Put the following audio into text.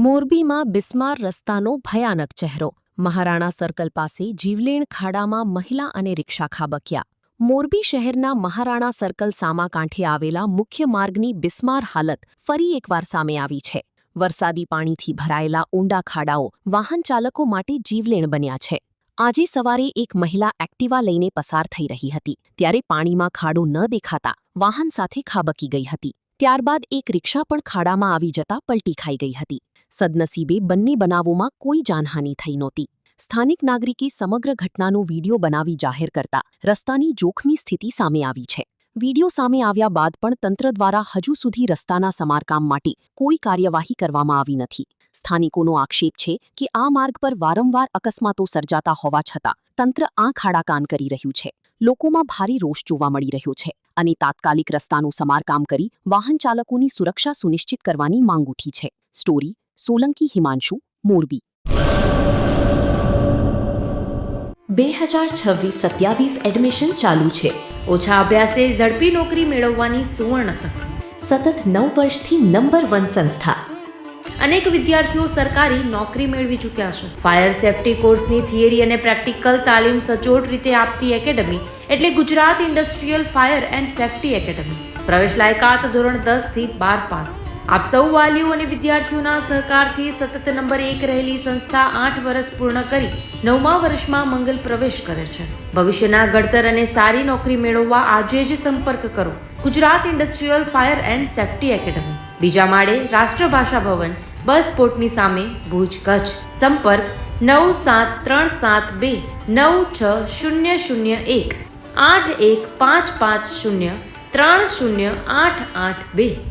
મોરબીમાં બિસ્માર રસ્તાનો ભયાનક ચહેરો. મહારાણા સર્કલ પાસે જીવલેણ ખાડામાં મહિલા અને રિક્ષા ખાબક્યા. મોરબી શહેરના મહારાણા સર્કલ સામાકાંઠે આવેલા મુખ્ય માર્ગની બિસ્માર હાલત ફરી એકવાર સામે આવી છે. વરસાદી પાણીથી ભરાયેલા ઊંડા ખાડાઓ વાહન ચાલકો માટે જીવલેણ બન્યા છે. આજે સવારે એક મહિલા એક્ટિવા લઈને પસાર થઈ રહી હતી ત્યારે પાણીમાં ખાડો ન દેખાતા વાહન સાથે ખાબકી ગઈ હતી. ત્યારબાદ એક રિક્ષા પણ ખાડામાં આવી જતા પલટી ખાઈ ગઈ હતી. સદનસીબે બંને બનાવોમાં કોઈ જાનહાનિ થઈ નહોતી. સ્થાનિક નાગરિકે સમગ્ર ઘટનાનો વીડિયો બનાવી જાહેર કરતા રસ્તાની જોખમી સ્થિતિ સામે આવી છે. વીડિયો સામે આવ્યા બાદ પણ તંત્ર દ્વારા હજુ સુધી રસ્તાના સમારકામ માટે કોઈ કાર્યવાહી કરવામાં આવી નથી. સ્થાનિકોનો આક્ષેપ છે કે આ માર્ગ પર વારંવાર અકસ્માતો સર્જાતા હોવા છતાં તંત્ર આંખ આડા કાન કરી રહ્યું છે. લોકોમાં ભારે રોષ જોવા મળી રહ્યો છે અને તાત્કાલિક રસ્તાનું સમારકામ કરી વાહન ચાલકોની સુરક્ષા સુનિશ્ચિત કરવાની માંગ ઉઠી છે. સ્ટોરી સોલંકી હિમાંશુ, મોરબી. 2026-27 એડમિશન ચાલુ છે. ઓછા અભ્યાસે ઝડપી નોકરી મેળવવાની સુવર્ણ તક. સતત 9 વર્ષથી નંબર 1 સંસ્થા. અનેક વિદ્યાર્થીઓ સરકારી નોકરી મેળવી ચૂક્યા છે. ફાયર સેફટી કોર્સની થિયરી અને પ્રેક્ટિકલ તાલીમ સચોટ રીતે આપતી એકેડમી એટલે Gujarat industrial fire and safety academy. પ્રવેશ લાયકાત ધોરણ 10 થી 12 પાસ. આપ સૌ વાલીઓ અને વિદ્યાર્થીઓના સહકારથી સતત નંબર 1 રહેલી સંસ્થા 8 વર્ષ પૂર્ણ કરી 9મા વર્ષમાં મંગલ પ્રવેશ કરે છે. ભવિષ્યના ઘડતર અને સારી નોકરી મેળવવા આજે જ સંપર્ક કરો Gujarat industrial fire and safety academy, બીજા માળે રાષ્ટ્રભાષા ભવન, બસ પોર્ટની સામે, ભુજ, કચ્છ. સંપર્ક 9737296001 8155030882.